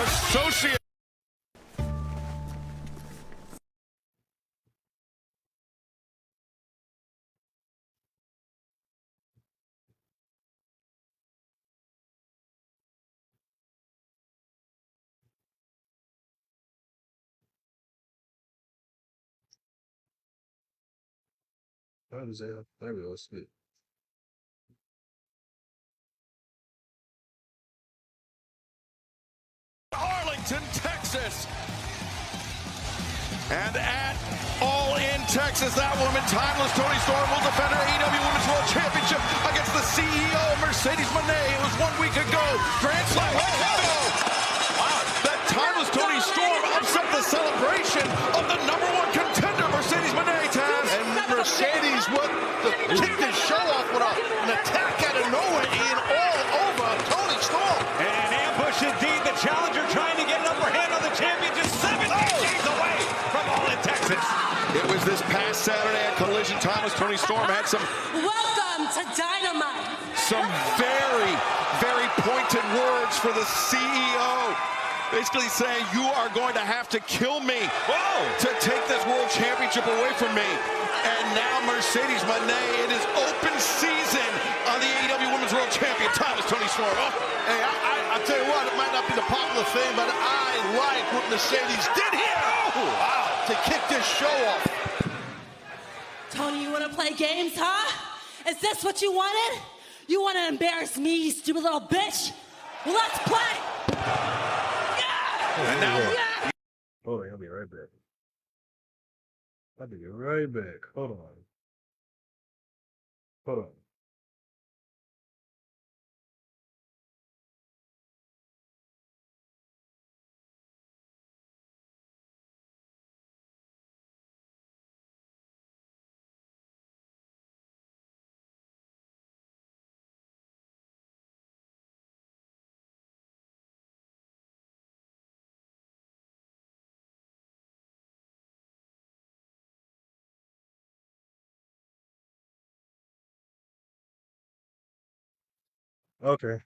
associate. There we go. Sweet. Arlington, Texas. And at All In Texas, that woman, Timeless Toni Storm, will defend her AEW Women's World Championship against the CEO, Mercedes Moné. It was 1 week ago. Grand Slam. Wow. That Timeless Toni Storm upset the celebration of the #1 contender, Mercedes Moné, Taz. And Mercedes kicked his show off with an attack out of nowhere and all over Toni Storm. And an ambush indeed. The challenger trying to get an upper hand on the champion, just 17 days away from All In Texas. It was this past Saturday at Collision. Timeless Toni Storm had some Welcome to Dynamite. very, very pointed words for the CEO. Basically saying, you are going to have to kill me to take this world championship away from me. And now Mercedes Moné, it is open season on the AEW Women's World Champion, Timeless Toni Storm. Hey, I'll tell you what, it might not be the popular thing, but I like what Mercedes did here. Wow, to kick this show off. Tony, you want to play games, huh? Is this what you wanted? You want to embarrass me, you stupid little bitch? Well, let's play. Yeah! And now, Hold on, I'll be right back. I'll be right back. Hold on. Hold on. Okay.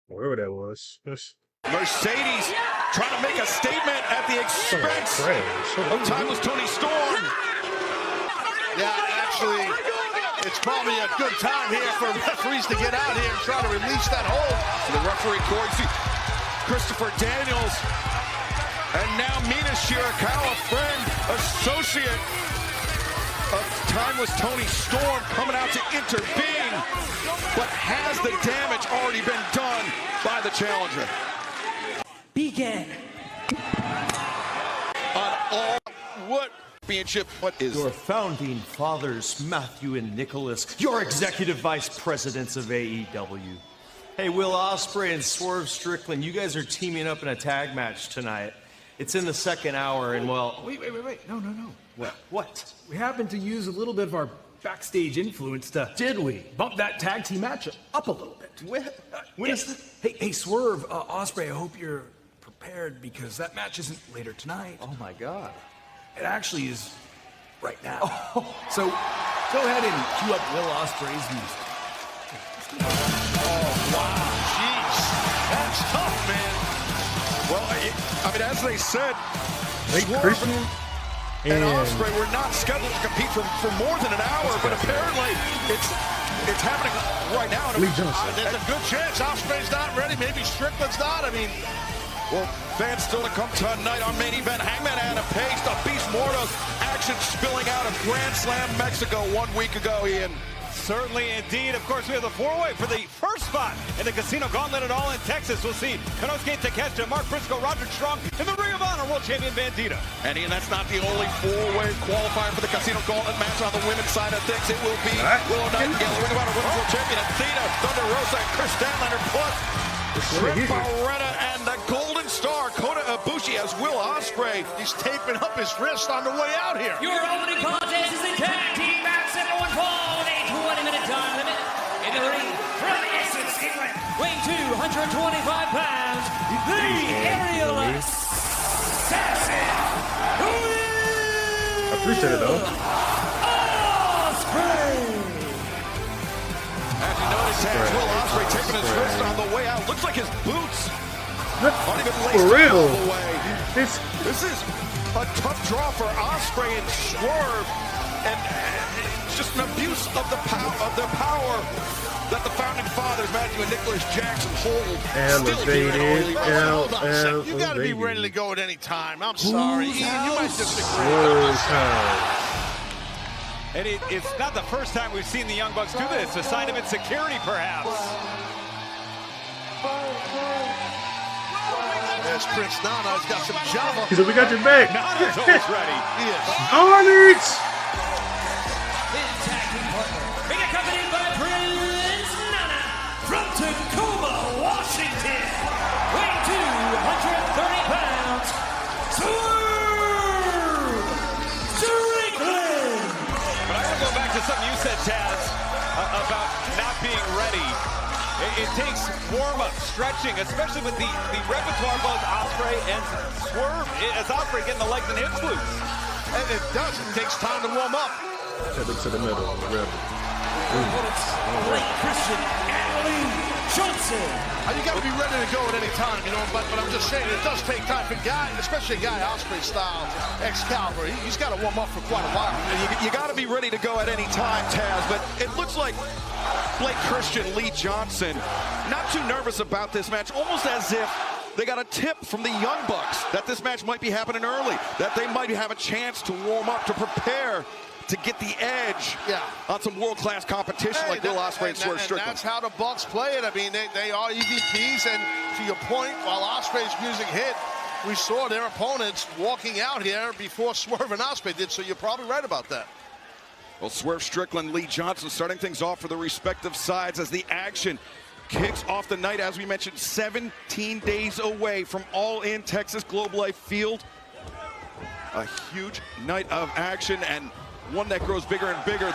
Wherever that was. Mercedes trying to make a statement at the expense of Timeless Toni Storm. Yeah, actually, it's probably a good time here for referees to get out here and try to release that hold. The referee court, see Christopher Daniels, and now Mina Shirakawa, friend, associate of Timeless Toni Storm, coming out to intervene. But has the damage already been done by the challenger? Begin. On all what championship? What is Your founding fathers, Matthew and Nicholas, your executive vice presidents of AEW. Hey, Will Ospreay and Swerve Strickland, you guys are teaming up in a tag match tonight. It's in the second hour, and well... Wait. No. What? We happened to use a little bit of our backstage influence to... Did we? Bump that tag team match up a little bit. When is that? Hey, Swerve, Ospreay, I hope you're prepared because that match isn't later tonight. Oh, my God. It actually is right now. So go ahead and cue up Will Ospreay's music. Jeez, that's tough, man. Well, I mean, as they said, Swerve and Ospreay were not scheduled to compete for more than an hour, but apparently it's happening right now. There's a good chance Ospreay's not ready. Maybe Strickland's not. I mean, well, fans still to come tonight. Our main event, Hangman Adam Page, the Beast Mortos, action spilling out of Grand Slam, Mexico 1 week ago, Ian. Certainly indeed. Of course, we have the four-way for the first spot in the Casino Gauntlet at All In Texas. We'll see Konosuke Takeshita, Mark Briscoe, Roderick Strong, and the Ring of Honor World Champion Bandito. And Ian, that's not the only four-way qualifier for the Casino Gauntlet match on the women's side of things. It will be Willow Nightingale, Ring of Honor Women's World Champion, Athena, Thunder Rosa, and Chris Stanlander, plus Trent Barretta and the Golden Star, Kota Ibushi, as Will Ospreay. he's taping up his wrist on the way out here. Your opening contest is a tag team match set to unfold with a 20-minute time limit. In the ring, from Essex, England, weighing 225 pounds, the aerial assassin, I appreciate it, though. Ospreay. As you notice, Will Ospreay taking his wrist on the way out. Looks like his boots Not even For laced real. all the way. This This is a tough draw for Ospreay and Swerve, and it's just an abuse of the power that the founding fathers, Matthew and Nicholas Jackson, hold. Still here in All Elite Wrestling. Hold on a second. You got to be ready to go at any time. I'm sorry. Ian, you might disagree. And it's not the first time we've seen the Young Bucks do this. A sign of insecurity, perhaps. There's Prince Nana. He's got some Java. He said, "We got your back." Nana's almost ready. He is. Darn it! His tag team partner, being accompanied by Prince Nana from Tacoma, Washington, weighing 230 pounds, Swerve Strickland. But I want to go back to something you said, Taz, about not being ready. It takes warm-up, stretching, especially with the repertoire both Ospreay and Swerve, as Ospreay getting the legs and hips loose. And it does. It takes time to warm up. Head to the middle. Rebel. Blake Christian and Lee Johnson. You got to be ready to go at any time, you know. But I'm just saying, it does take time for guys, especially a guy Ospreay style, Excalibur. He's got to warm up for quite a while. And you got to be ready to go at any time, Taz, but it looks like Blake Christian, Lee Johnson, not too nervous about this match, almost as if they got a tip from the Young Bucks that this match might be happening early, that they might have a chance to warm up, to prepare, to get the edge on some world-class competition like Will Ospreay and Swerve Strickland. That's how the Bucks play it. I mean, they are EVPs, and to your point, while Ospreay's music hit, we saw their opponents walking out here before Swerve and Ospreay did, so you're probably right about that. Well, Swerve Strickland, Lee Johnson starting things off for the respective sides as the action kicks off the night. As we mentioned, 17 days away from All In Texas Globe Life Field. A huge night of action, and one that grows bigger and bigger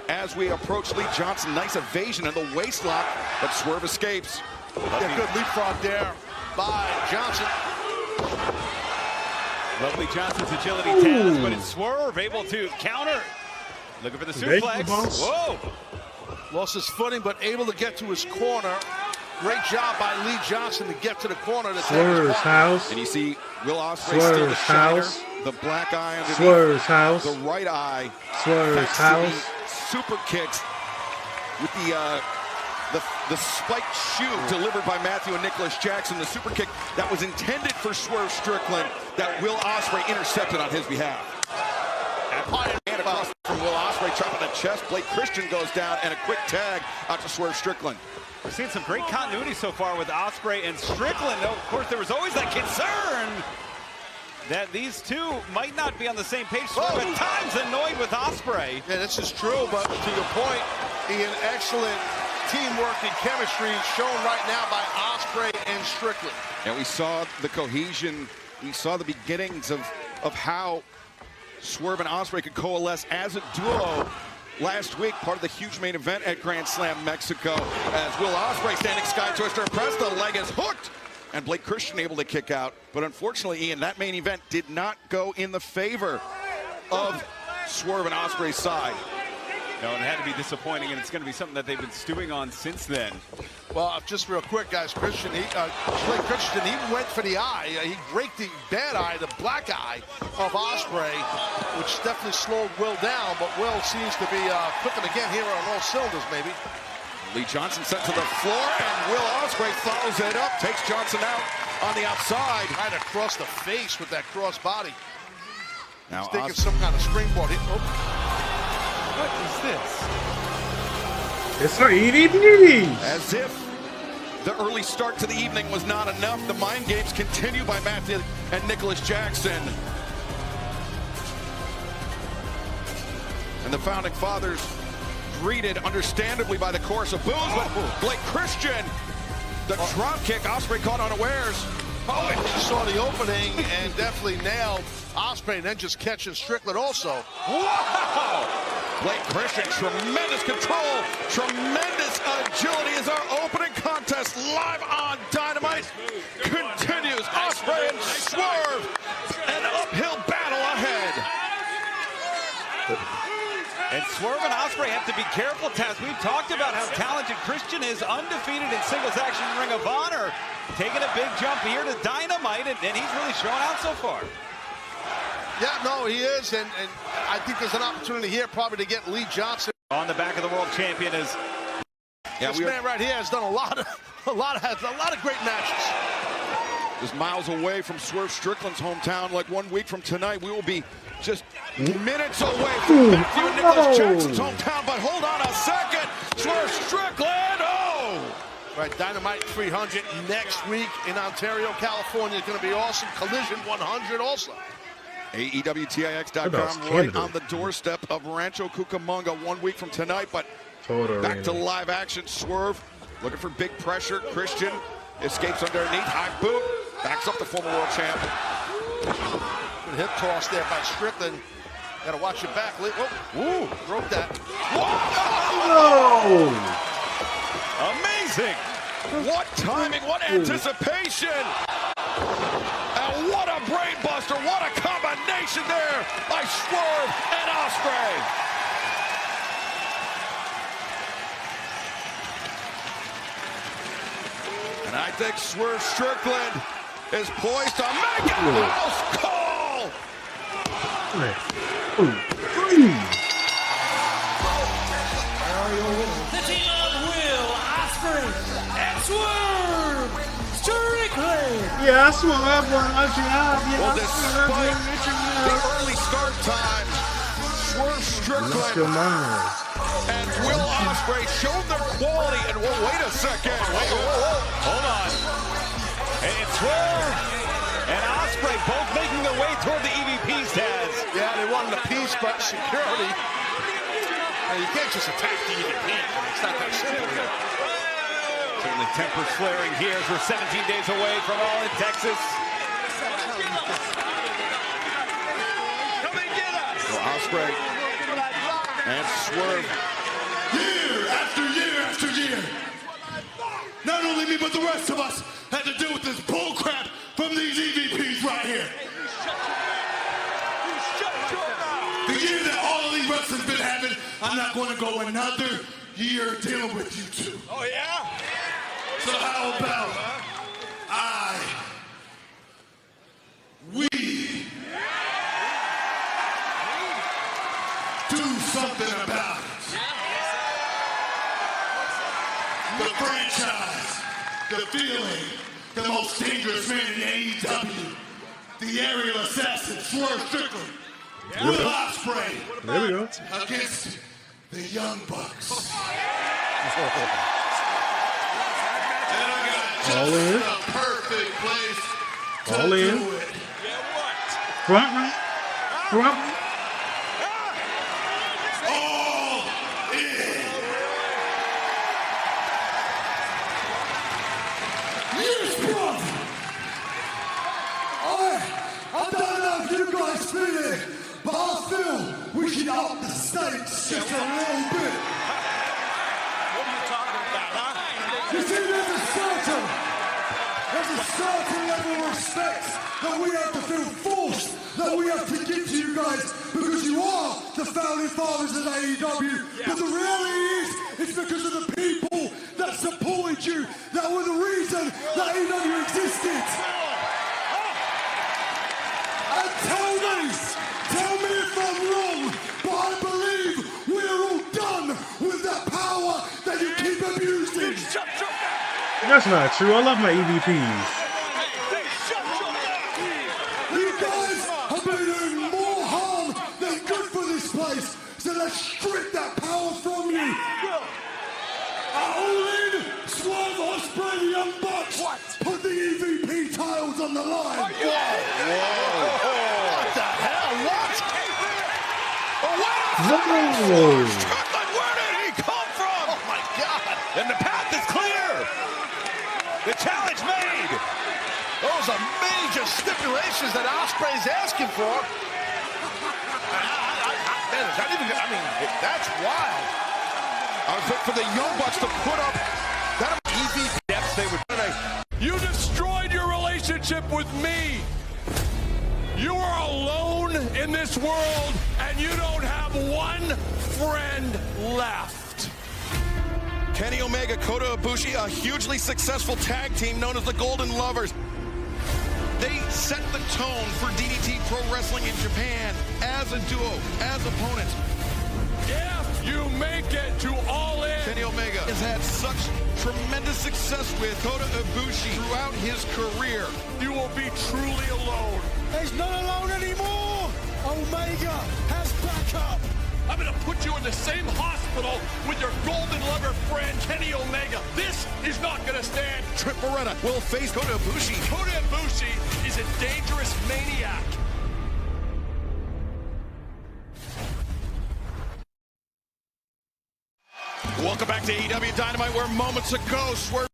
as we approach Lee Johnson. Nice evasion in the waist lock, but Swerve escapes. Yeah, good leapfrog there by Johnson. Lovely Johnson's agility, Taz, but it's Swerve able to counter. Looking for the suplex. Whoa! Lost his footing, but able to get to his corner. Great job by Lee Johnson to get to the corner. To Swerve's house. And you see Will Ospreay still the shiner, the black eye underneath, Swerve's house. the right eye. Swerve's house. Super kicks with the spiked shoe delivered by Matthew and Nicholas Jackson. The super kick that was intended for Swerve Strickland that Will Ospreay intercepted on his behalf. And across from Will Ospreay, chopping the chest. Blake Christian goes down, and a quick tag out to Swerve Strickland. We're seeing some great continuity so far with Ospreay and Strickland. Though, of course, there was always that concern that these two might not be on the same page. Swerve at times annoyed with Ospreay. Yeah, this is true, but to your point, Ian, excellent teamwork and chemistry shown right now by Ospreay and Strickland. And we saw the cohesion. We saw the beginnings of how Swerve and Ospreay could coalesce as a duo last week, part of the huge main event at Grand Slam Mexico, as Will Ospreay standing sky twister press, the leg is hooked, and Blake Christian able to kick out. But unfortunately, Ian, that main event did not go in the favor of Swerve and Ospreay's side. No, it had to be disappointing, and it's going to be something that they've been stewing on since then. Well, just real quick, guys, Blake Christian, he went for the eye. He raked the bad eye, the black eye of Ospreay, which definitely slowed Will down, but Will seems to be cooking again here on all cylinders, maybe. Lee Johnson sent to the floor, and Will Ospreay follows it up, takes Johnson out on the outside. Right across the face with that cross body. Now He's thinking some kind of springboard. What is this? It's our EVPs. As if the early start to the evening was not enough, the mind games continue by Matthew and Nicholas Jackson. And the founding fathers greeted understandably by the chorus of boos, but Blake Christian, the drop kick, Ospreay caught unawares. Oh, and he saw the opening and definitely nailed Ospreay, and then just catching Strickland also. Wow! Blake Christian, tremendous control, tremendous agility as our opening contest live on Dynamite continues. Ospreay and Swerve, an uphill battle ahead. And Swerve and Ospreay have to be careful, Taz. We've talked about how talented Christian is, undefeated in singles action in Ring of Honor. taking a big jump here to Dynamite, and he's really showing out so far. Yeah, no, he is, and I think there's an opportunity here probably to get Lee Johnson. On the back of the world champion is... This man right here has done a lot of great matches. Just miles away from Swerve Strickland's hometown. Like 1 week from tonight, we will be just minutes away from Matthew and Nicholas Jackson's hometown. But hold on a second, Swerve Strickland, oh! Right, Dynamite 300 next week in Ontario, California. It's going to be awesome. Collision 100 also. AEWTIX.com right on the doorstep of Rancho Cucamonga 1 week from tonight. But back to live action. Swerve looking for big pressure. Christian escapes underneath. High boot. Backs up the former world champ. Good hip toss there by Strickland. Got to watch your back. Oh, Ooh. broke that. Whoa! Amazing. What timing, what anticipation. And what a brain buster. What a combination there by Swerve and Ospreay. And I think Swerve Strickland is poised to make a house call. The team of Will Ospreay and Swerve Strickland. Yeah, I swear I've won my job. Well, despite the early start time, Swerve Strickland and Will Ospreay showed their quality. And wait a second. Hold on. And Swerve and Ospreay both making their way toward the EVPs, Taz. Yeah, they wanted a piece, but security. And you can't just attack the EVP. It's not that simple. Certainly tempers flaring here as we're 17 days away from All in Texas. So Ospreay and Swerve. Year after year after year. Not only me, but the rest of us had to deal with this bull crap from these EVPs right here. The year that all of these wrestlers been having, I'm not going to go another year dealing with you two. Oh, yeah? So how about we do something about it? The franchise, the feeling, the most dangerous man in AEW, the aerial assassin, Swerve Strickland, Will Ospreay, There we go. against the Young Bucks. And I got All just in. the perfect place to All in. do it. Front right. Front. All in. Yes, brother. I don't know if you guys feel it, but I feel we should up the stakes just a little bit. What are you talking about, huh? You see, there's a certain level of respect that we have to feel forced, that we have to give to you guys, because you are the founding fathers of AEW. But the reality is, it's because of the people that supported you, that were the reason that AEW existed. And tell me if I'm wrong, but I believe we're all done with that power that you keep abusing. That's not true. I love my EVPs. You guys have been doing more harm than good for this place, so let's strip that power from you. All in, Swerve Ospreay, the Young Bucks, put the EVP titles on the line. What the hell? What? Whoa. Strickland, where did he come from? Oh, my God. And the path is clear. The challenge made. Those are major stipulations that Ospreay's asking for. Man, is that even, I mean, that's wild. I was looking for the Young Bucks to put up that easy Steps they would. You destroyed your relationship with me. You are alone in this world, and you don't have one friend left. Kenny Omega, Kota Ibushi, a hugely successful tag team known as the Golden Lovers. They set the tone for DDT Pro Wrestling in Japan as a duo, as opponents. If you make it to All In, Kenny Omega has had such tremendous success with Kota Ibushi throughout his career. you will be truly alone. He's not alone anymore. Omega has backup. I'm going to put you in the same hospital with your Golden Lover friend, Kenny Omega. This is not going to stand. Trent Beretta will face Kota Ibushi. Kota Ibushi is a dangerous maniac. Welcome back to AEW Dynamite, where moments ago, Swerve.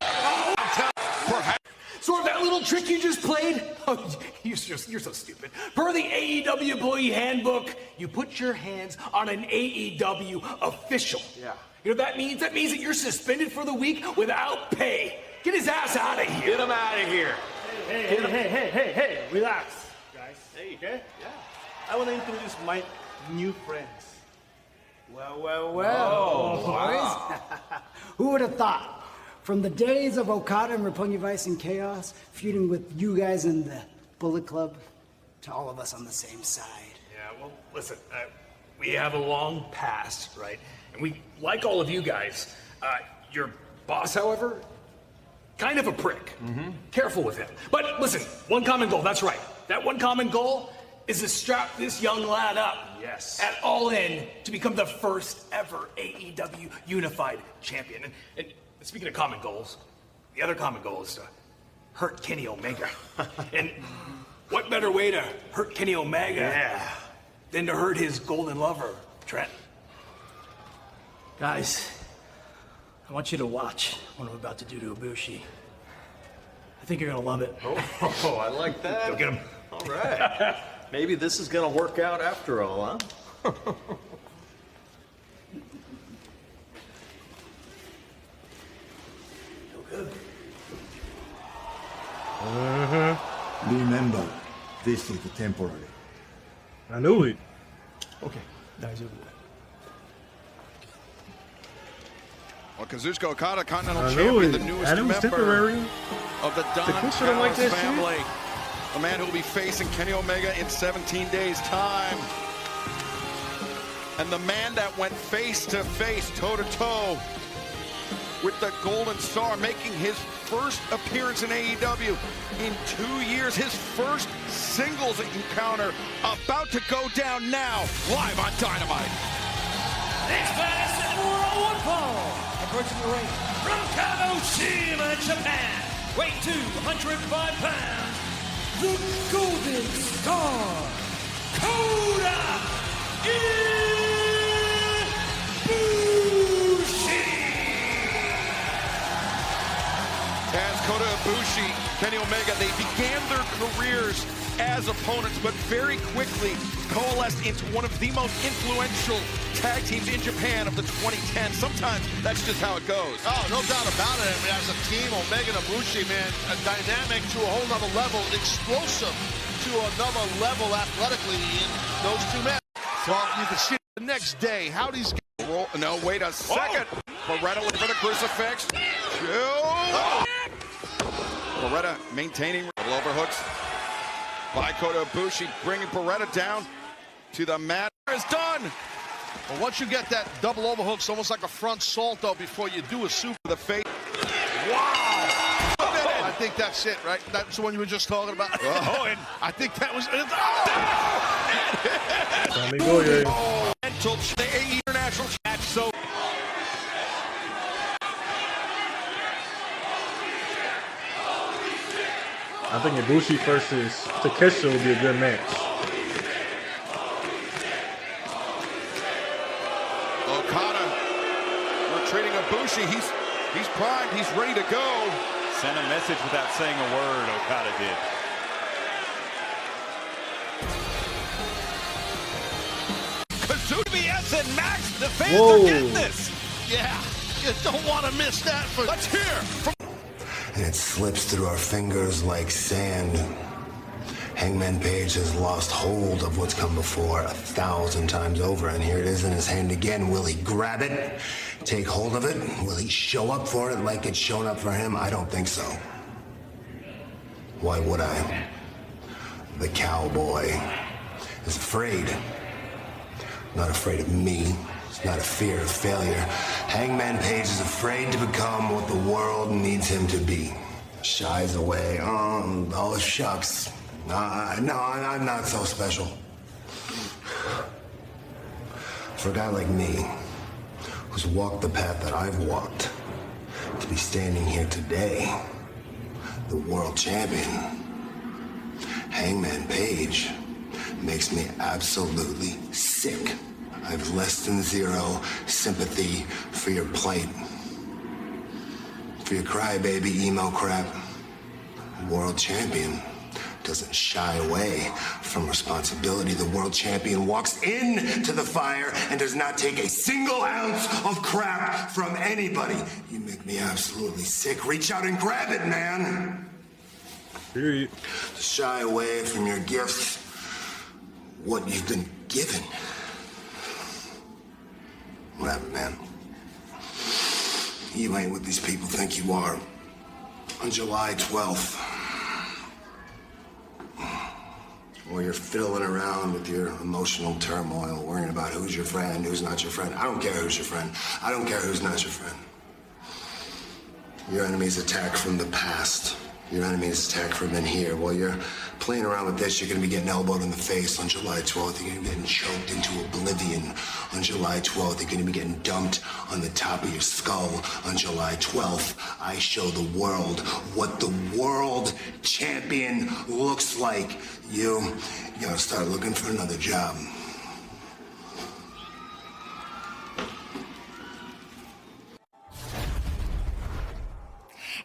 Sort that little trick you just played? Oh, you're so stupid. Per the AEW employee handbook, you put your hands on an AEW official. Yeah. You know what that means? That means that you're suspended for the week without pay. Get his ass out of here. Get him out of here. Hey, relax, guys. Hey, okay? Yeah. I want to introduce my new friends. Well, boys. Who would have thought? From the days of Okada and Roppongi Vice and Chaos, feuding with you guys in the Bullet Club, to all of us on the same side. Yeah, well, listen, we have a long past, right? And we like all of you guys. Your boss, however, kind of a prick. Careful with him. But listen, one common goal, that's right. That one common goal is to strap this young lad up. Yes. At All In to become the first ever AEW Unified Champion. And speaking of common goals, the other common goal is to hurt Kenny Omega. And what better way to hurt Kenny Omega than to hurt his golden lover, Trent? Guys, I want you to watch what I'm about to do to Ibushi. I think you're gonna love it. Oh, I like that. Go get him. All right. Maybe this is gonna work out after all, huh? Remember, this is temporary. I knew it. Okay. Well, Kazuchika Okada, Continental I knew Champion, it. the newest And it was member temporary. of the Don Takushi don't like Callis that shit? family. The man who will be facing Kenny Omega in 17 days' time. And the man that went face to face, toe to toe with the Golden Star, making his first appearance in AEW in 2 years, his first singles encounter about to go down now, live on Dynamite. Next fast Royal One Fall. Approaching the ring from Kagoshima, Japan. Weight 205 pounds. The Golden Star. Kota Ibushi. As Kota Ibushi, Kenny Omega, they began their careers as opponents, but very quickly coalesced into one of the most influential tag teams in Japan of the 2010s. Sometimes that's just how it goes. Oh, no doubt about it. I mean, as a team, Omega and Ibushi, man, a dynamic to a whole nother level, explosive to another level athletically in those two men. Well, you can see the next day how these guys Roll, no, wait a second. Beretta looking for the crucifix. Beretta maintaining overhooks by Kota Ibushi, bringing Beretta down to the mat. Is done. Well, once you get that double overhook, it's almost like a front salto before you do a super. The face. Wow! I think that's it, right? That's the one you were just talking about. Oh, and I think that was it. Amigo, yeah. Mental, the AE International match. So. I think Ibushi versus Takeshi will be a good match. Okada retreating Ibushi. He's primed. He's ready to go. Sent a message without saying a word, Okada did. KazuBS and Max, the fans Whoa. are getting this. Yeah, you don't want to miss that. Let's hear from. And it slips through our fingers like sand. Hangman Page has lost hold of what's come before 1,000 times over, and here it is in his hand again. Will he grab it? take hold of it? Will he show up for it like it's shown up for him? I don't think so. Why would I? The cowboy is afraid. Not afraid of me. It's not a fear of failure. Hangman Page is afraid to become what the world needs him to be. Shies away. Oh, shucks. No, I'm not so special. For a guy like me, who's walked the path that I've walked, to be standing here today, the world champion, Hangman Page, makes me absolutely sick. I have less than zero sympathy for your plight, for your crybaby emo crap. World champion doesn't shy away from responsibility. The world champion walks into the fire and does not take a single ounce of crap from anybody. You make me absolutely sick. Reach out and grab it, man. Period. To shy away from your gifts, what you've been given. What happened, man? You ain't what these people think you are. On July 12th, or you're fiddling around with your emotional turmoil, worrying about who's your friend, who's not your friend. I don't care who's your friend. I don't care who's not your friend. Your enemy's attack from the past. Your enemy's attack from in here. While you're playing around with this, you're going to be getting elbowed in the face on July 12th. You're going to be getting choked into oblivion on July 12th. You're going to be getting dumped on the top of your skull on July 12th. I show the world what the world champion looks like. You gotta start looking for another job.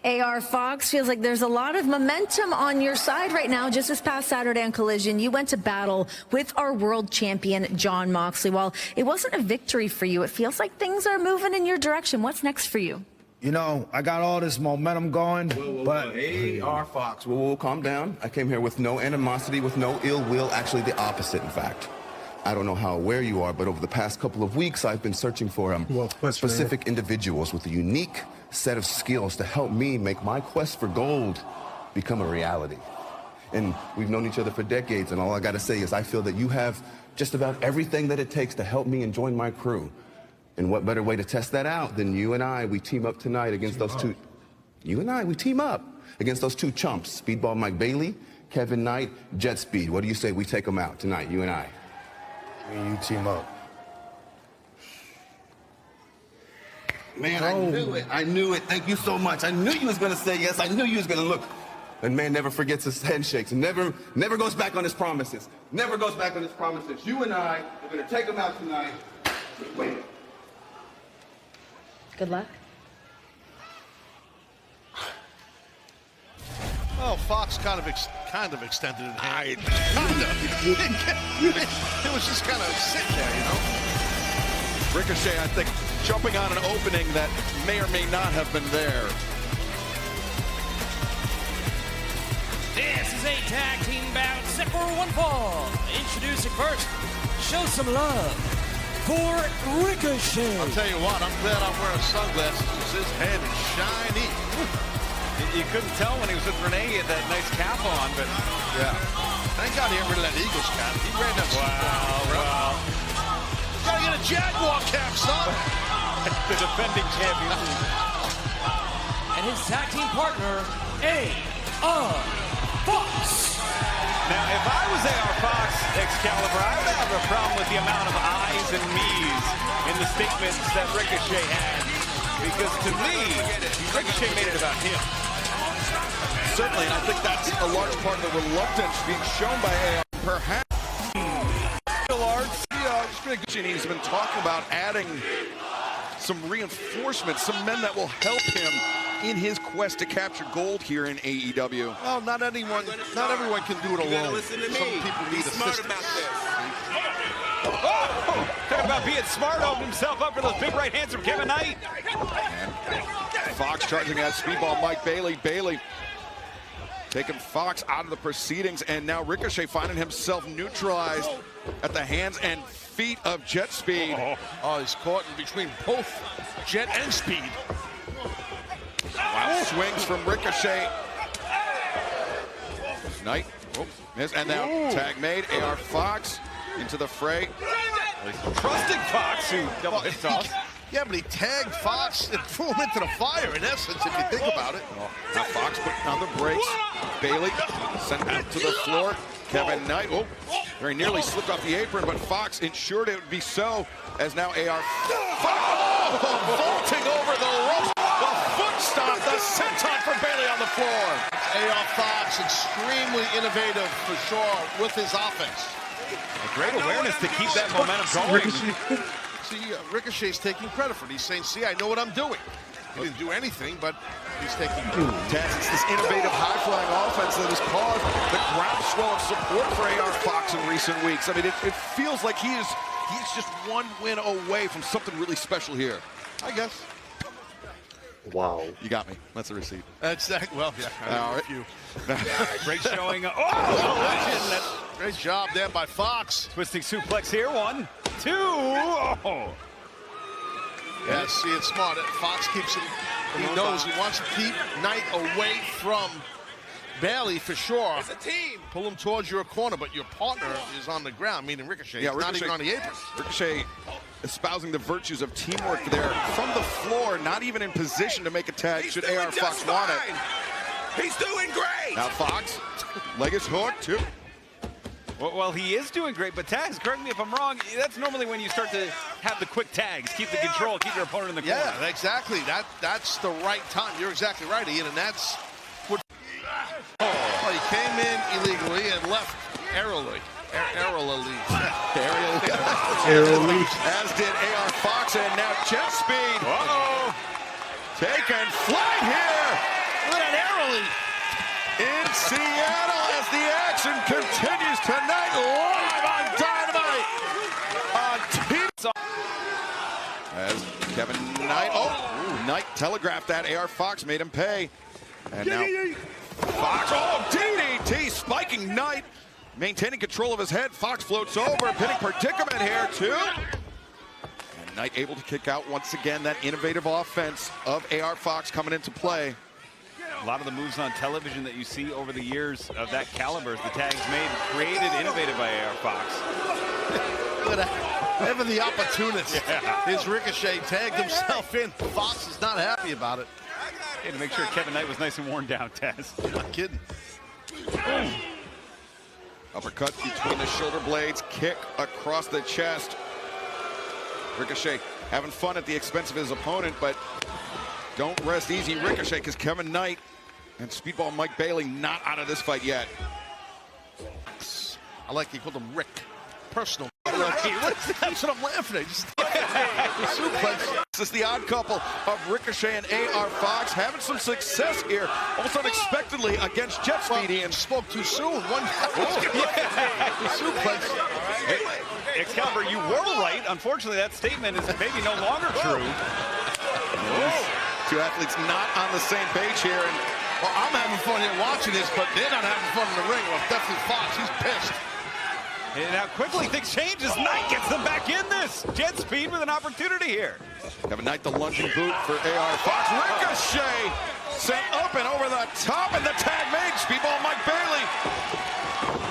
AR Fox, feels like there's a lot of momentum on your side right now. Just this past Saturday on Collision, you went to battle with our world champion, Jon Moxley. While it wasn't a victory for you, it feels like things are moving in your direction. What's next for you? You know, I got all this momentum going, but... AR Fox, calm down. I came here with no animosity, with no ill will. Actually, the opposite, in fact. I don't know how aware you are, but over the past couple of weeks, I've been searching for specific individuals with a unique set of skills to help me make my quest for gold become a reality. And we've known each other for decades, and all I gotta say is I feel that you have just about everything that it takes to help me and join my crew. And what better way to test that out than you and I, we team up tonight against those two... You and I, we team up against those two chumps, Speedball Mike Bailey, Kevin Knight, Jet Speed. What do you say we take them out tonight, you and I? You team up. Man, I knew it. I knew it. Thank you so much. I knew you was going to say yes. I knew you was going to look. And man never forgets his handshakes. Never goes back on his promises. Never goes back on his promises. You and I are going to take them out tonight. Wait. Good luck. Well, Fox kind of extended it. Kind of. It was just kind of sitting there, you know. Ricochet, I think, jumping on an opening that may or may not have been there. This is a tag team bout set for one fall. Introducing first, show some love for Ricochet. I'll tell you what, I'm glad I'm wearing sunglasses because his head is shiny. You couldn't tell when he was with Renee, he had that nice cap on, but... Yeah. Thank God he got rid of that Eagles cap. He ran that... Wow. Gotta get a Jaguar cap, son. The defending champion. And his tag team partner, AR Fox. Now, if I was AR Fox, Excalibur, I would have a problem with the amount of I's and me's in the statements that Ricochet had. Because to me, Ricochet made it about him. Certainly, and I think that's a large part of the reluctance being shown by AR. Perhaps he's been talking about adding some reinforcements, some men that will help him in his quest to capture gold here in AEW. Well, not everyone can do it alone. Some people need assistance. Talking about being smart, opened himself up for those big right hands from Kevin Knight. And Fox charging at Speedball Mike Bailey. Bailey taking Fox out of the proceedings, and now Ricochet finding himself neutralized at the hands and feet of Jet Speed. Oh, he's caught in between both Jet and Speed. Wow, swings from Ricochet. Knight, and now tag made. AR Fox into the fray. Trusting Fox, who double hit toss. Yeah, but he tagged Fox and threw him into the fire, in essence, if you think about it. Now Fox putting on the brakes. Bailey sent out to the floor. Kevin Knight, very nearly slipped off the apron, but Fox ensured it would be so, as now AR Fox vaulting over the ropes. The foot stomp, the senton for Bailey on the floor. AR Fox, extremely innovative for sure with his offense. A great awareness to keep that momentum going. See, Ricochet's taking credit for it. He's saying, see, I know what I'm doing. He didn't do anything, but he's taking credit. Taz, it's this innovative high-flying offense that has caused the groundswell of support for AR Fox in recent weeks. I mean, it feels like he's just one win away from something really special here. I guess. Wow. You got me. That's the receipt. That's that. Well, yeah. All right. Great showing. Great job there by Fox. Twisting suplex here. 1, 2. Oh. Yeah, see, it's smart. Fox keeps it. He knows he wants to keep Knight away from Bailey for sure. It's a team. Pull him towards your corner, but your partner is on the ground, meaning Ricochet. Yeah, He's not even on the apron. Ricochet espousing the virtues of teamwork there from the floor, not even in position to make a tag should AR Fox want it. He's doing great. Now Fox, leg is hooked too. Well, he is doing great, but tags, correct me if I'm wrong, that's normally when you start to have the quick tags, keep the control, keep your opponent in the corner. Yeah, exactly. That's the right time. You're exactly right, Ian, and that's what. Oh, he came in illegally and left aerially. Aerially. As did AR Fox, and now Jet Speed. Taking flight here. Look at that aerially. In Seattle as the action continues tonight live on Dynamite. As Kevin Knight, Knight telegraphed that. AR Fox made him pay. And now Fox, DDT spiking Knight. Maintaining control of his head. Fox floats over, pinning predicament here too. And Knight able to kick out once again. That innovative offense of AR Fox coming into play. A lot of the moves on television that you see over the years of that caliber, the tags made, created, innovated by AR Fox. Look at that. Ever the opportunist. His Ricochet tagged himself in. Fox is not happy about it. Hey, to make sure Kevin Knight was nice and worn down, Taz. Not kidding. Uppercut between the shoulder blades, kick across the chest. Ricochet having fun at the expense of his opponent, but don't rest easy, Ricochet, because Kevin Knight and Speedball Mike Bailey not out of this fight yet. I like he called him Rick. Personal. That's what I'm laughing at. Just suplex. This is the odd couple of Ricochet and AR Fox having some success here, almost unexpectedly against Jet Speed. And spoke too soon. Suplex. Hey, Excalibur, you were right. Unfortunately, that statement is maybe no longer true. Two athletes not on the same page here. And well, I'm having fun here watching this, but they're not having fun in the ring. Well, definitely Fox. He's pissed. And now quickly things change as Knight gets them back in this. Jet Speed with an opportunity here. Kevin Knight, the lunging boot for AR Fox. Ricochet sent up and over the top, and the tag made. Speedball Mike Bailey.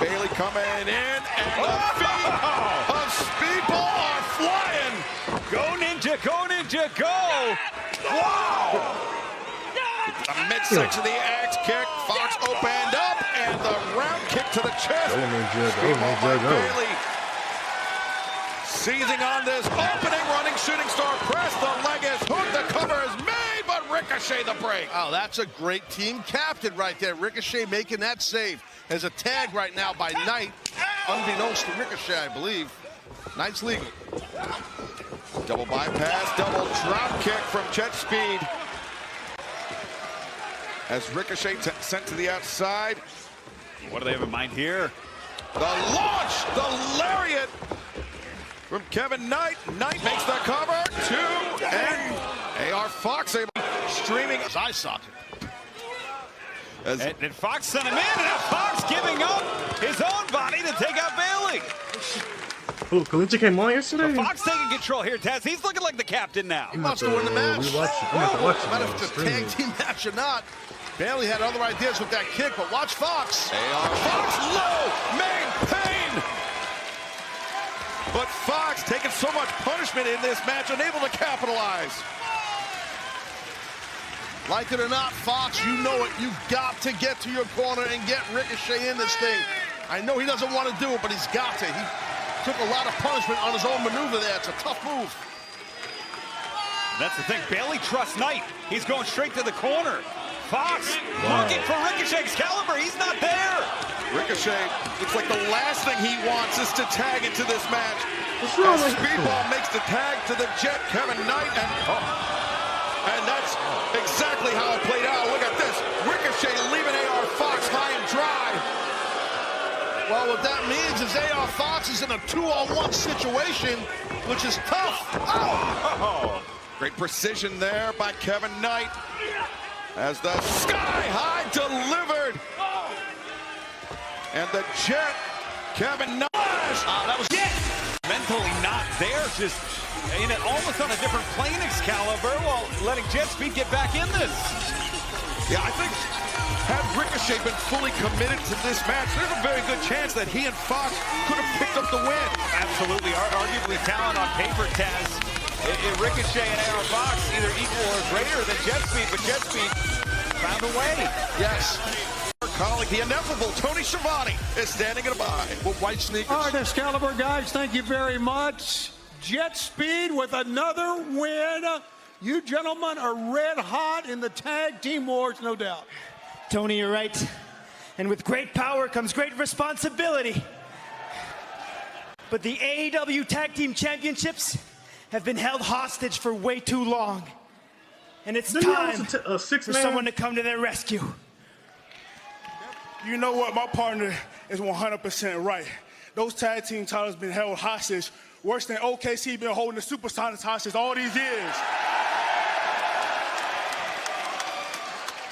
Bailey coming in, and the feet of Speedball are flying. Go Ninja, go Ninja, go! Wow! The midsection of the axe kick. Fox opened up, and the round kick to the chest. Bailey seizing on this opening running shooting star press. The leg is hooked. The cover is made, but Ricochet the break. Oh, that's a great team captain right there. Ricochet making that save. There's a tag right now by Knight, unbeknownst to Ricochet, I believe. Knight's legal. Double bypass, double drop kick from Jet Speed. As Ricochet sent to the outside. What do they have in mind here? The launch, the lariat from Kevin Knight. Knight makes the cover. 2, and AR Fox able streaming. His eye socket. And Fox sent him in, and now Fox giving up his own body to take out Bailey. Oh, Kalichi came on yesterday? So Fox taking control here, Taz. He's looking like the captain now. He wants to win the match. I'm gonna have to watch it. Matter if it's a tag team match or not. Bailey had other ideas with that kick, but watch Fox. Fox low, main pain. But Fox taking so much punishment in this match, unable to capitalize. Like it or not, Fox, you know it. You've got to get to your corner and get Ricochet in this thing. I know he doesn't want to do it, but he's got to. He took a lot of punishment on his own maneuver there. It's a tough move. That's the thing. Bailey trusts Knight. He's going straight to the corner. Fox looking for Ricochet. Excalibur, he's not there. Ricochet, looks like the last thing he wants is to tag into this match. What's wrong with Speedball makes the tag to the Jet, Kevin Knight, and that's exactly how it played out. Look at this. Ricochet leaving AR Fox high and dry. Well, what that means is AR Fox is in a 2-on-1 situation, which is tough. Oh. Great precision there by Kevin Knight as the Sky High delivered. And the Jet, Kevin Knight. That was mentally not there, just in it almost on a different plane, Excalibur, while letting Jet Speed get back in this. Yeah, I think had Ricochet been fully committed to this match, there's a very good chance that he and Fox could have picked up the win. Absolutely, arguably talent on paper, Taz. Ricochet and AR Fox either equal or greater than Jet Speed, but Jet Speed found a way. Yes. Our colleague, the ineffable Tony Schiavone, is standing in a by with white sneakers. All right, Excalibur guys, thank you very much. Jet Speed with another win. You gentlemen are red hot in the tag team wars, no doubt. Tony, you're right. And with great power comes great responsibility. But the AEW Tag Team Championships have been held hostage for way too long. And it's time for someone to come to their rescue. You know what? My partner is 100% right. Those tag team titles been held hostage worse than OKC been holding the Supersonics hostage all these years.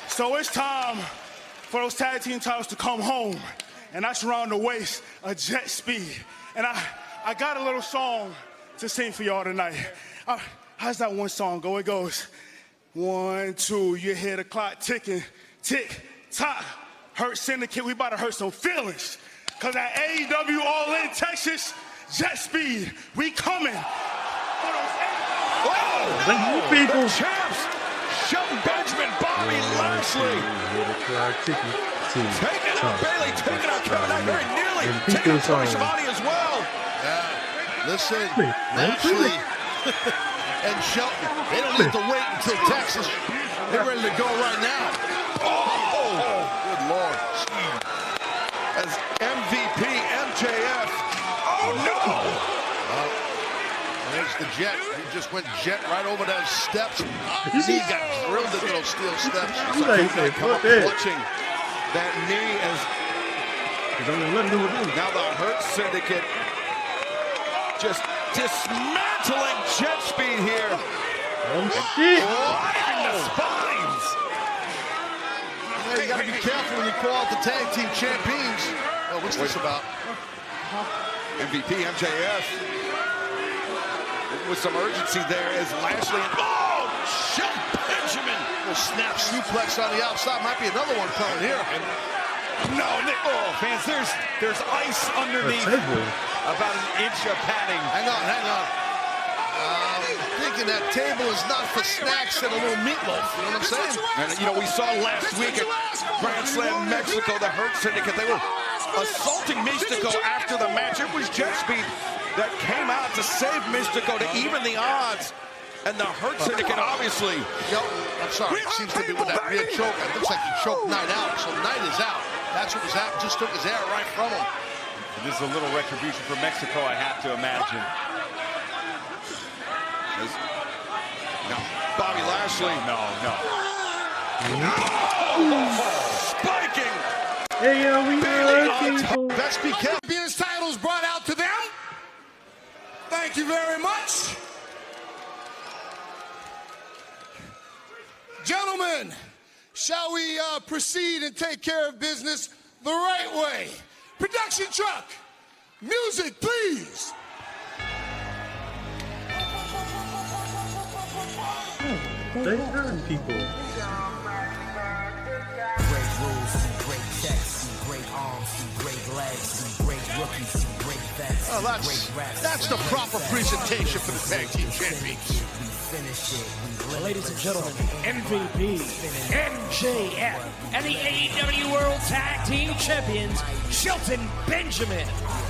So it's time for those tag team titles to come home. And that's around the waist of Jet Speed. And I got a little song to sing for y'all tonight. How's that one song go? It goes, 1, 2, you hear the clock ticking, tick, tock. Hurt Syndicate, we about to hurt some feelings. Cause at AEW All In Texas, Jet Speed, we coming. Oh, no! People. The champs, Shelton Benjamin, Bobby Lashley. Taking out Bailey, taking out Kevin Knight, very nearly taking out Tony Schiavone as well. Listen, Lashley and Shelton, they don't need to wait until Texas. They're ready to go right now. Oh, good Lord. As MVP, MJF. Oh, no! There's the Jet. He just went Jet right over those steps. He got drilled into those steel steps. Come up clutching that knee as now the Hurt Syndicate just dismantling Jet Speed here. Flying the spines. Yeah, you got to be careful when you call out the tag team champions. Oh, what's this about? MVP MJF with some urgency there as Lashley and Shelton Benjamin will snap suplex on the outside. Might be another one coming here. No, fans, there's ice underneath. About an inch of padding. Hang on. I'm thinking that table is not for snacks and a little meatloaf. You know what I'm saying? And you know, we saw last week at Grand Slam Mexico, the Hurt Syndicate, they were assaulting Mystico after the match. It was Jet Speed that came out to save Mystico to even the odds. And the Hurt Syndicate, obviously. I'm sorry, it seems to be with that rear choke. It looks like he choked Knight out, so Knight is out. That's what was happening, just took his air right from him. This is a little retribution for Mexico, I have to imagine. No, Bobby Lashley. No. Spiking. Hey, we people. Best be careful. Champions titles brought out to them. Thank you very much. Gentlemen, shall we proceed and take care of business the right way? Production truck, music, please. They hurt people. Great rules, great checks, great arms, great legs, great rookies, great vets, Oh, that's the proper presentation for the tag team champions. Ladies and gentlemen, MVP, MJF, and the AEW World Tag Team Champions, Shelton Benjamin,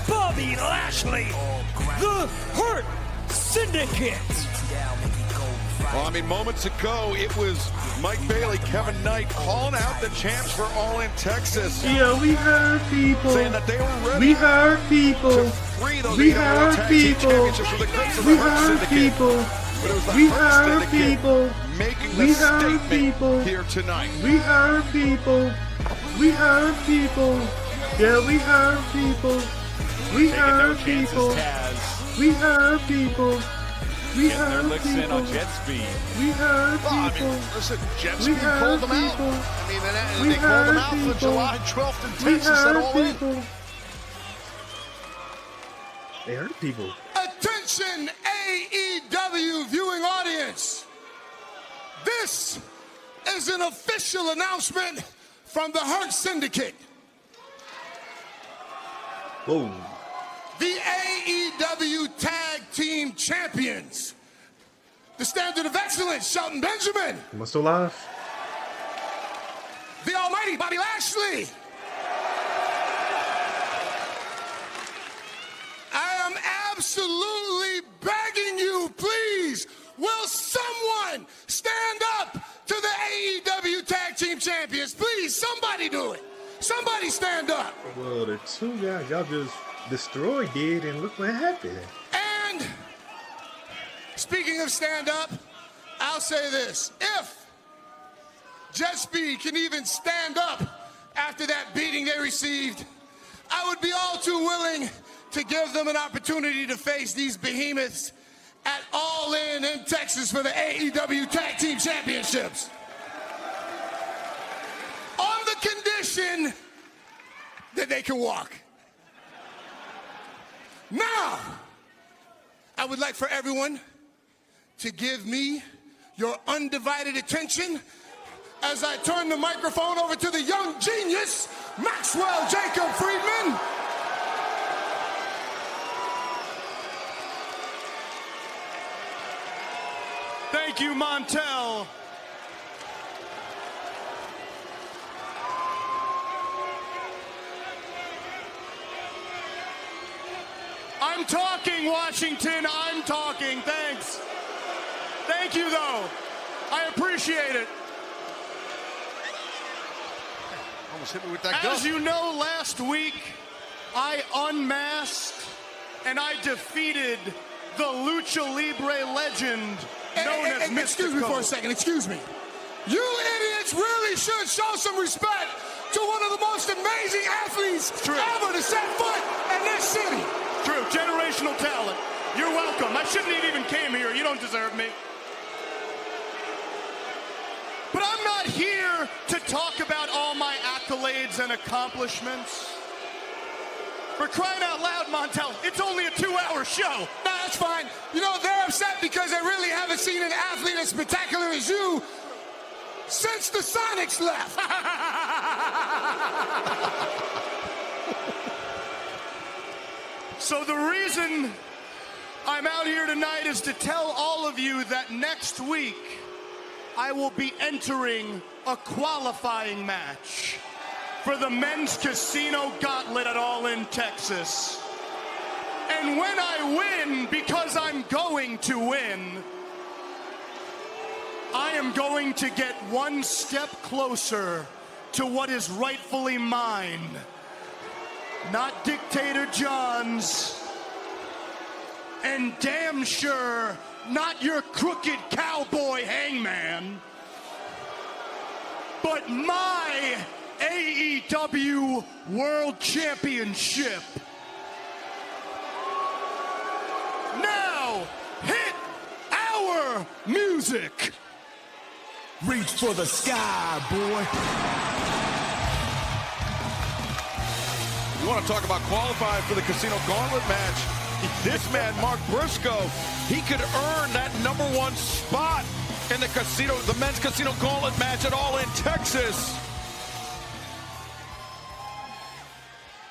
Bobby Lashley, the Hurt Syndicate. Well, I mean, moments ago, it was Mike Bailey, Kevin Knight calling out the champs for All In Texas. Yeah, we heard people. Saying that they were ready We heard people. to free those We AEW heard Tag Team people. Championships from the grips of We the Hurt heard Syndicate. people. But it was the We Hurt heard Syndicate people. making We the heard statement people. here tonight. We heard people. We heard people. Yeah, we heard people. We heard people. We heard people. We Getting their heard licks in on people. jet speed. We heard Well, I people. mean, listen, Jet We Speed heard pulled them out. people. I mean, We they called them heard out for people. July 12th in We Texas at heard All In. people. They hurt people. Attention, AEW viewing audience. This is an official announcement from the Hurt Syndicate. Whoa. The AEW Tag Team Champions. The Standard of Excellence, Shelton Benjamin. Am I still live? The Almighty Bobby Lashley. I am absolutely begging you, please, will someone stand up to the AEW Tag Team Champions? Please, somebody do it. Somebody stand up. Well, the two guys y'all just destroyed did, and look what happened. And speaking of stand up, I'll say this. If Jet Speed can even stand up after that beating they received, I would be all too willing to give them an opportunity to face these behemoths at All In Texas for the AEW Tag Team Championships. On the condition that they can walk. Now, I would like for everyone to give me your undivided attention as I turn the microphone over to the young genius, Maxwell Jacob Friedman. Thank you, Montel. I'm talking, Washington. I'm talking. Thanks. Thank you, though. I appreciate it. Almost hit me with that As gun. you know, last week I unmasked and I defeated the Lucha Libre legend known as Mystico. Excuse me for a second, excuse me. You idiots really should show some respect to one of the most amazing athletes ever to set foot in this city. True, generational talent. You're welcome. I shouldn't have even came here. You don't deserve me. But I'm not here to talk about all my accolades and accomplishments. For crying out loud, Montel, it's only a 2-hour show. No, that's fine. You know, they're upset because they really haven't seen an athlete as spectacular as you since the Sonics left. So the reason I'm out here tonight is to tell all of you that next week I will be entering a qualifying match for the Men's Casino Gauntlet at All In Texas. And when I win, because I'm going to win, I am going to get one step closer to what is rightfully mine. Not Dictator John's, and damn sure not your crooked cowboy Hangman, but my AEW World Championship. Now, hit our music. Reach for the sky, boy. You want to talk about qualifying for the Casino Gauntlet match? This man, Mark Briscoe, he could earn that #1 spot in the men's Casino Gauntlet match at All In Texas.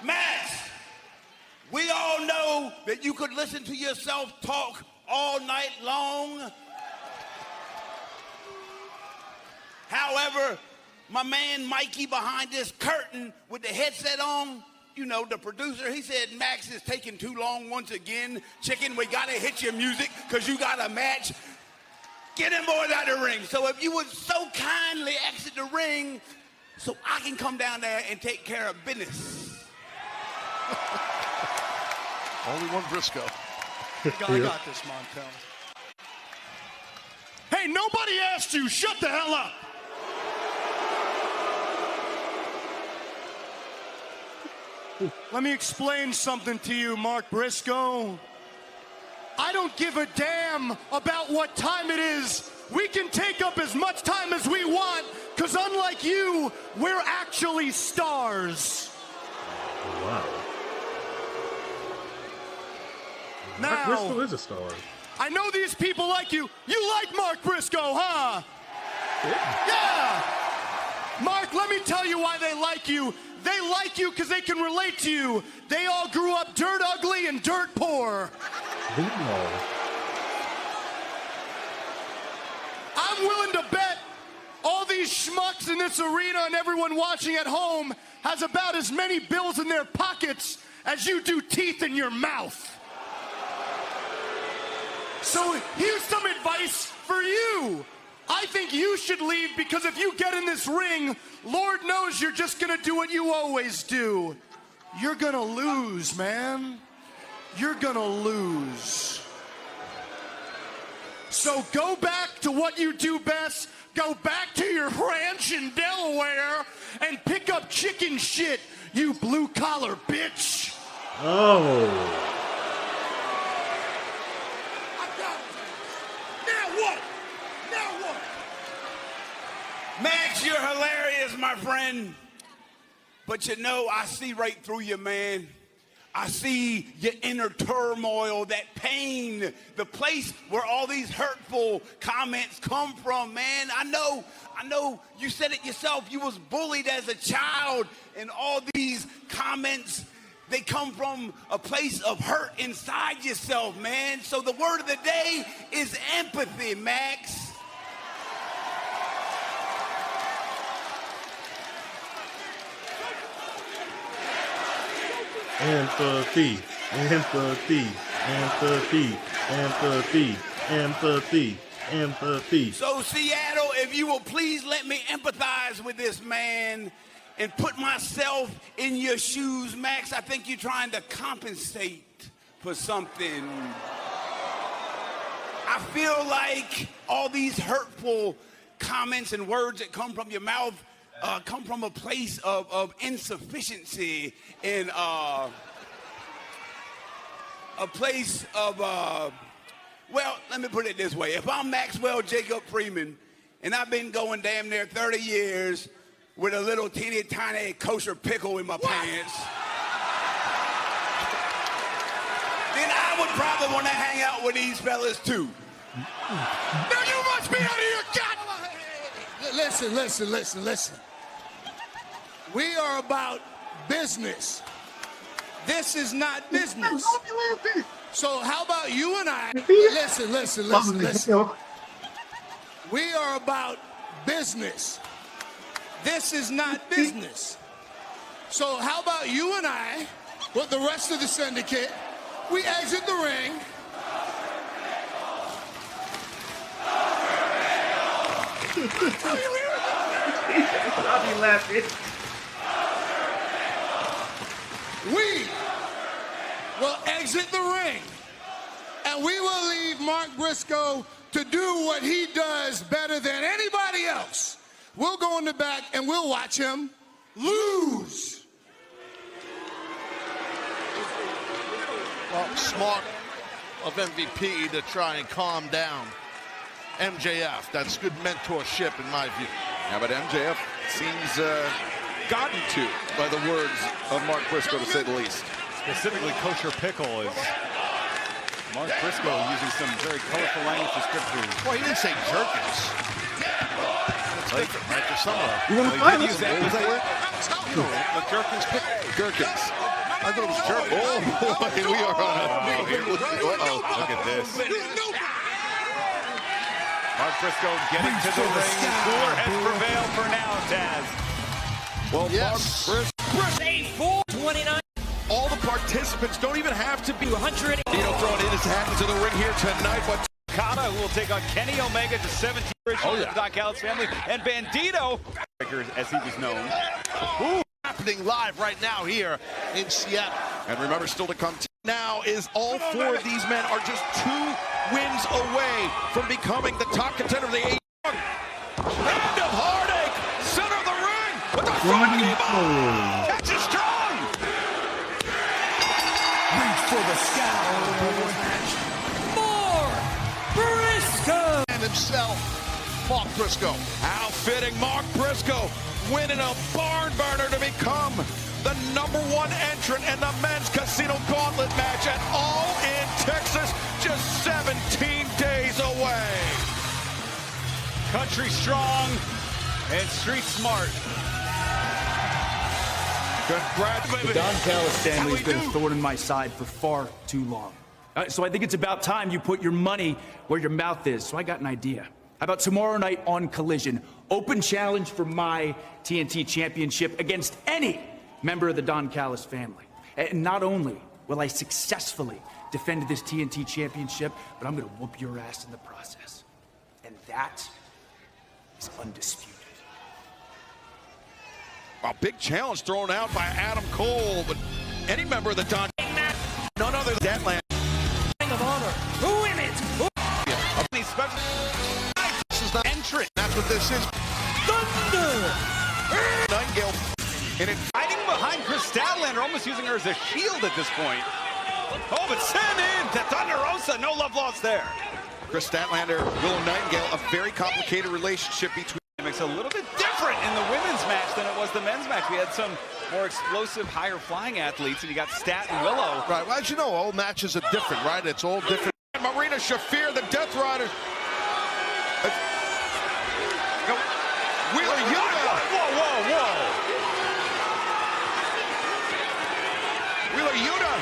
Max, we all know that you could listen to yourself talk all night long. However, my man Mikey behind this curtain with the headset on, you know, the producer, he said, Max is taking too long once again. Chicken, we gotta hit your music because you got a match. Get them boys out of the ring. So if you would so kindly exit the ring so I can come down there and take care of business. Only one Briscoe. I got this, Montel. Hey, nobody asked you. Shut the hell up. Let me explain something to you, Mark Briscoe. I don't give a damn about what time it is. We can take up as much time as we want, because unlike you, we're actually stars. Wow. Now, Mark Briscoe is a star. I know these people like you. You like Mark Briscoe, huh? Yeah. Mark, let me tell you why they like you. They like you because they can relate to you. They all grew up dirt ugly and dirt poor. I'm willing to bet all these schmucks in this arena and everyone watching at home has about as many bills in their pockets as you do teeth in your mouth. So here's some advice for you. I think you should leave because if you get in this ring, Lord knows you're just gonna do what you always do. You're gonna lose, man. You're gonna lose. So go back to what you do best. Go back to your ranch in Delaware and pick up chicken shit, you blue-collar bitch. Oh. Max, you're hilarious, my friend. But you know, I see right through you, man. I see your inner turmoil, that pain, the place where all these hurtful comments come from, man. I know, you said it yourself. You was bullied as a child, and all these comments, they come from a place of hurt inside yourself, man. So the word of the day is empathy, Max. Empathy, empathy, empathy, empathy, empathy, empathy. So Seattle, if you will please let me empathize with this man and put myself in your shoes, Max. I think you're trying to compensate for something. I feel like all these hurtful comments and words that come from your mouth come from a place of insufficiency and a place of, well, let me put it this way. If I'm Maxwell Jacob Freeman and I've been going damn near 30 years with a little teeny tiny kosher pickle in my pants, then I would probably want to hang out with these fellas too. Now you must be out of your god. Listen. We are about business. This is not business. So how about you and I? Listen. We are about business. This is not business. So how about you and I, with the rest of the syndicate, we exit the ring. I'll be laughing. We will exit the ring, and we will leave Mark Briscoe to do what he does better than anybody else. We'll go in the back, and we'll watch him lose. Well, smart of MVP to try and calm down. MJF. That's good mentorship in my view. Yeah, but MJF seems gotten to by the words of Mark Briscoe, to say the least. Specifically, Kosher Pickle is Mark Briscoe using some very colorful language descriptors. Well, he didn't say jerkins. That's different, right? For some of them. You want to fight? Use that. The jerkins. Gherkins. I thought it was jerk. Oh, boy, we are on a... Uh-oh. Look at this. Mark Briscoe getting to the ring. Cooler has prevailed for now, Taz. Well, yes. Mark Briscoe. 429. All the participants don't even have to be 100. Throwing in his hat into the ring here tonight, but Okada, who will take on Kenny Omega to 17 of the Don Callis family, and Bandito, as he was known. Ooh. Happening live right now here in Seattle. And remember, still to come now is all four of these men are just 2 wins away from becoming the top contender of the AEW. Hand of heartache, center of the ring with the froggy bomb. Catches strong. Reach for the sky. More Briscoe. And himself, Mark Briscoe. How fitting, Mark Briscoe winning a barn burner to become the #1 entrant in the men's casino gauntlet match at All in Texas, just 17 days away. Country strong and street smart. Congratulations. The Don Callis family's been a thorn in my side for far too long. So I think it's about time you put your money where your mouth is. So I got an idea. How about tomorrow night on Collision? Open challenge for my TNT Championship against any member of the Don Callis family. And not only will I successfully defend this TNT Championship, but I'm going to whoop your ass in the process. And that is undisputed. A big challenge thrown out by Adam Cole, but any member of the Don, none other than Deadland. Ring of Honor. Women's. Special. This is not entrant. That's what this is. Thunder. Nightingale. And it Hiding behind Chris Statlander, almost using her as a shield at this point. Oh, but send in to Thunder Rosa. No love lost there. Chris Statlander, Willow Nightingale, a very complicated relationship between. It's a little bit different in the women's match than it was the men's match. We had some more explosive, higher flying athletes, and you got Stat and Willow. Right, well, as you know, all matches are different, right? It's all different. Marina Shafir, the Death Riders. Wheeler Yuta. Whoa. Wheeler Yuta.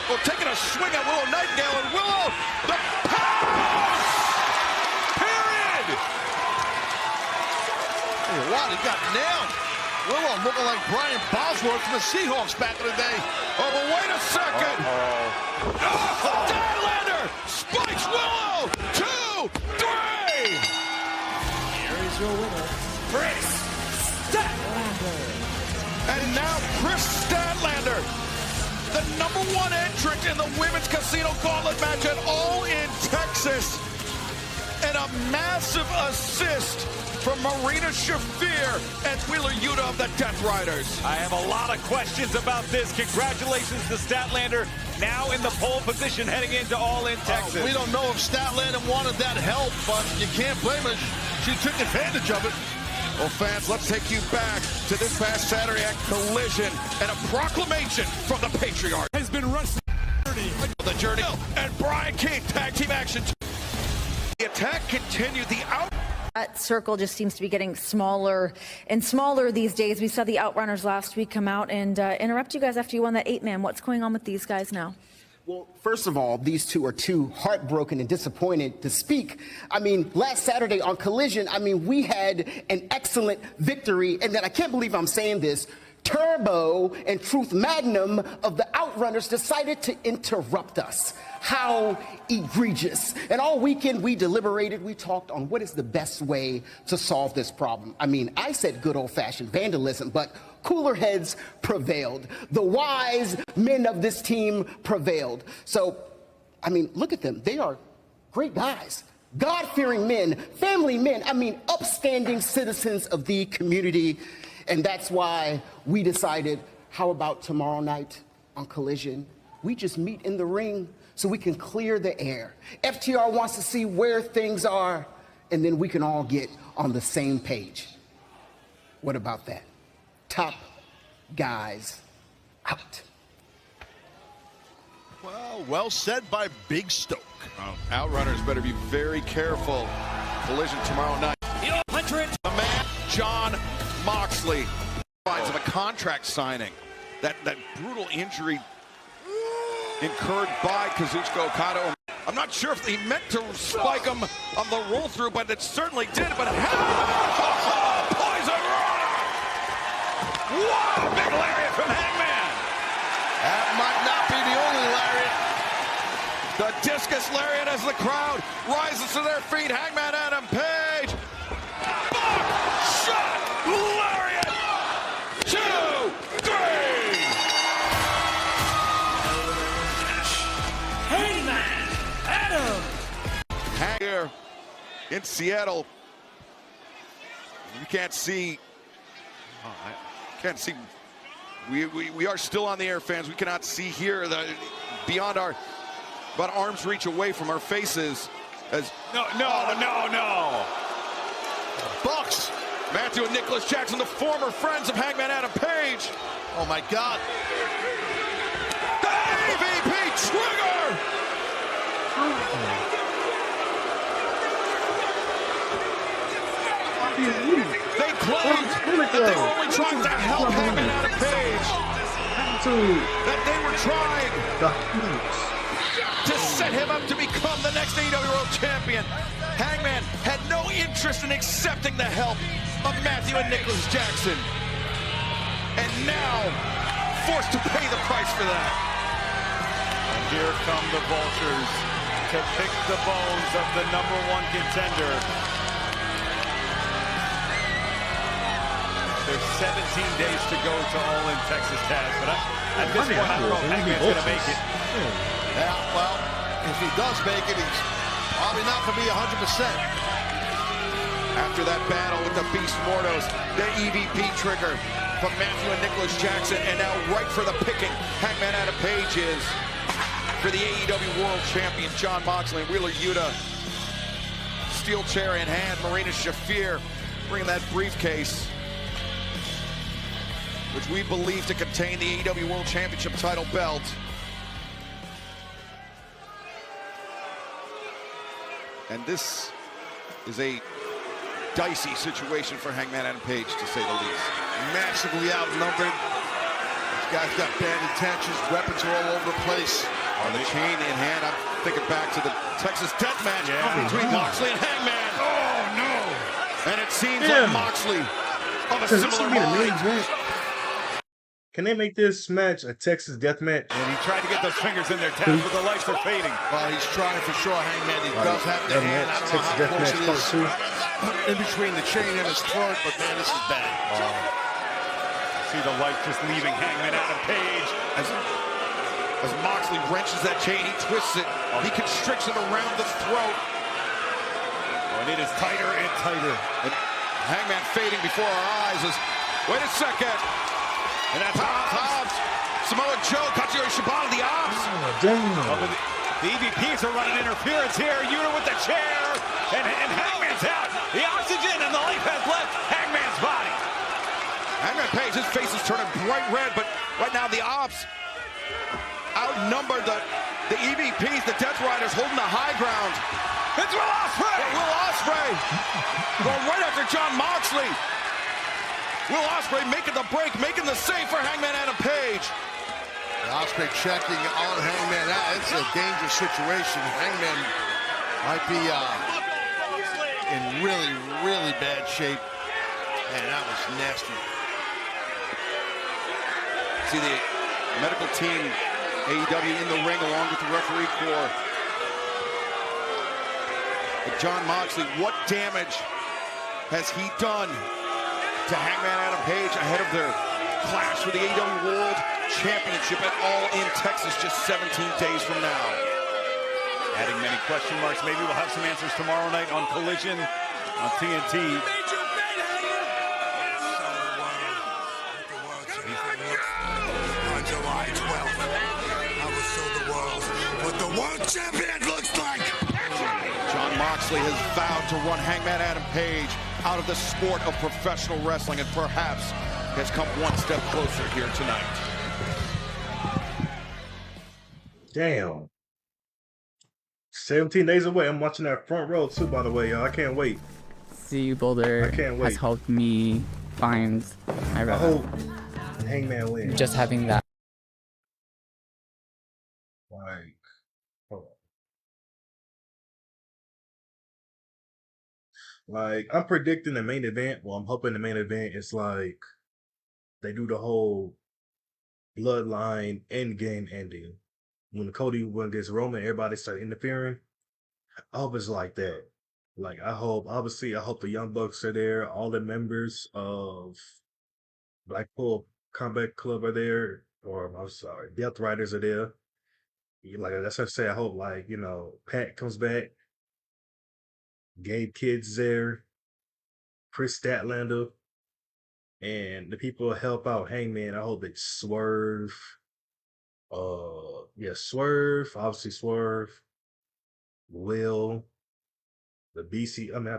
Well, taking a swing at Willow Nightingale, and Willow, the pass! Period! Wow, he got nailed. Willow looking like Brian Bosworth from the Seahawks back in the day. Oh, but wait a second. Statlander spikes Willow. 2, 3. Here is your winner, Chris Statlander. And now Chris Statlander, the #1 entrant in the women's casino gauntlet match at All in Texas. And a massive assist from Marina Shafir and Wheeler Yuta of the Death Riders. I have a lot of questions about this. Congratulations to Statlander, now in the pole position heading into All in Texas. We don't know if Statlander wanted that help, but you can't blame her. She took advantage of it. Well, fans, let's take you back to this past Saturday at Collision and a proclamation from the Patriarch. Has been wrestling. The Journey and Brian Keith, tag team action. The attack continued. The out. That circle just seems to be getting smaller and smaller these days. We saw the Outrunners last week come out and interrupt you guys after you won that 8-man. What's going on with these guys now? Well, first of all, these two are too heartbroken and disappointed to speak. I mean, last Saturday on Collision, we had an excellent victory, and then I can't believe I'm saying this, Turbo and Truth Magnum of the Outrunners decided to interrupt us. How egregious. And all weekend we deliberated, we talked on what is the best way to solve this problem. I said good old-fashioned vandalism, but cooler heads prevailed. The wise men of this team prevailed. So, look at them. They are great guys. God-fearing men, family men, upstanding citizens of the community. And that's why we decided, how about tomorrow night on Collision? We just meet in the ring so we can clear the air. FTR wants to see where things are, and then we can all get on the same page. What about that? Top guys out. Well said by Big Stoke. Outrunners better be very careful. Collision tomorrow night. The man, Jon Moxley, finds of a contract signing. That brutal injury incurred by Kazuchika Okada. I'm not sure if he meant to spike him on the roll through, but it certainly did. But poison rock! Wow, big lariat from Hangman. That might not be the only lariat. The discus lariat as the crowd rises to their feet. Hangman Adam Page. Shot! Lariat! 2, 3! Hangman Adam. Here in Seattle. You can't see. Can't see. We are still on the air, fans. We cannot see here beyond our about arm's reach away from our faces. As No. Bucks, Matthew and Nicholas Jackson, the former friends of Hangman Adam Page. Oh my God. The EVP trigger. They claimed that they were only trying to help Hangman Adam Page. That they were trying to set him up to become the next AEW World Champion. Hangman had no interest in accepting the help of Matthew and Nicholas Jackson. And now, forced to pay the price for that. And here come the Vultures to pick the bones of the #1 contender. There's 17 days to go to All In Texas, Taz, but at this point, I don't know if Hangman's going to make it. Yeah, well, if he does make it, he's probably not going to be 100%. After that battle with the Beast Mortos, the EVP trigger from Matthew and Nicholas Jackson, and now right for the picking, Hangman Adam Page is for the AEW World Champion, Jon Moxley, and Wheeler Yuta. Steel chair in hand, Marina Shafir bringing that briefcase, which we believe to contain the AEW World Championship title belt. And this is a dicey situation for Hangman Adam Page, to say the least. Massively outnumbered. This guy's got bad intentions. Weapons are all over the place. On the chain in hand, I'm thinking back to the Texas Death Match between Moxley and Hangman. Oh, no. And it seems like Moxley of a similar mind. Can they make this match a Texas Death Match? And he tried to get those fingers in there, Taz, but the lights are fading. Well, he's trying for sure, Hangman. He does have the hand. I don't know how close it is in between the chain and his throat, but man, this is bad. See the light just leaving Hangman Adam Page. As Moxley wrenches that chain, he twists it. He constricts it around the throat. And it is tighter and tighter. And Hangman fading before our eyes as, wait a second. And that's Hobbs. Samoa Joe, Katsuyori Shibata, the Ops. The EVPs are running interference here. Yuta with the chair. And Hangman's out. The oxygen and the life has left Hangman's body. Hangman Page, his face is turning bright red, but right now the Ops outnumbered the EVPs, the Death Riders holding the high ground. It's Will Ospreay! Will Ospreay going right after Jon Moxley. Will Ospreay making the break, making the save for Hangman Adam Page. Ospreay checking on Hangman. It's a dangerous situation. Hangman might be in really, really bad shape. Man, that was nasty. See the medical team, AEW in the ring along with the referee corps. But Jon Moxley, what damage has he done to Hangman Adam Page ahead of their clash for the AEW World Championship at All In Texas just 17 days from now? Adding many question marks. Maybe we'll have some answers tomorrow night on Collision on TNT. On July 12th, I will show the world what the World champion looks like. Jon Moxley has vowed to run Hangman Adam Page out of the sport of professional wrestling and perhaps has come one step closer here tonight. Damn. 17 days away. I'm watching that front row too, by the way, y'all. I can't wait. CU Boulder I can't wait. has helped me find my I rhythm. hope Hangman wins. Just having that. Like, hold on. Like, I'm predicting the main event. Well, I'm hoping the main event is like they do the whole bloodline endgame ending. When Cody went against Roman, everybody started interfering. I hope it's like that. Like, I hope the Young Bucks are there. All the members of Blackpool Combat Club are there. Or, I'm sorry, Death Riders are there. Like, that's what I say. I hope, like, you know, Pat comes back. Gabe Kidd's there. Chris Statlander. And the people help out Hangman. I hope it's Swerve. Swerve. Obviously, Swerve. Will. The BC. I mean,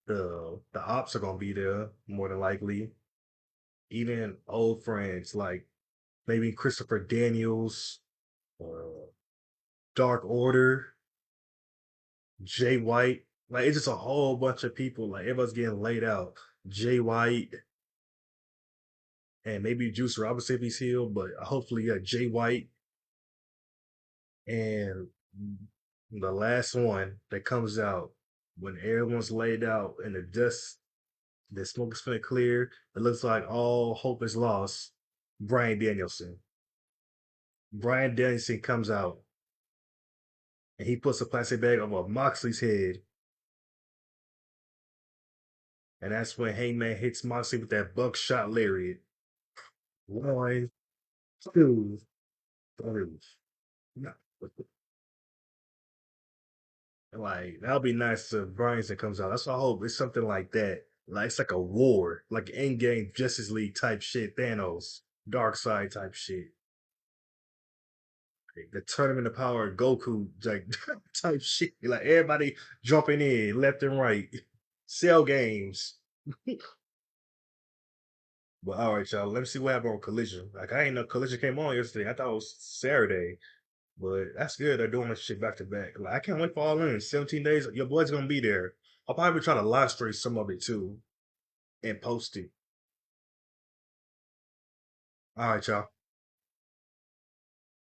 the ops are gonna be there more than likely. Even old friends like maybe Christopher Daniels, Dark Order, Jay White. Like, it's just a whole bunch of people. Like, everybody's getting laid out. Jay White. And maybe Juice Robinson if he's healed, but hopefully Jay White. And the last one that comes out when everyone's laid out and the dust, the smoke is finna clear, it looks like all hope is lost. Bryan Danielson. Bryan Danielson comes out and he puts a plastic bag over Moxley's head. And that's when Hangman hits Moxley with that buckshot lariat. 1, 2, 3. No. Like, that'll be nice if Bryanson comes out. That's what I hope. It's something like that. Like, it's like a war. Like Endgame Justice League type shit. Thanos. Darkseid type shit. Like the Tournament of Power Goku like, type shit. Like, everybody jumping in left and right. Cell games. But all right, y'all. Let me see what happened on Collision. Like, I ain't know Collision came on yesterday. I thought it was Saturday. But that's good. They're doing this shit back to back. Like, I can't wait for All In. 17 days. Your boy's gonna be there. I'll probably try to live stream some of it too and post it. All right, y'all.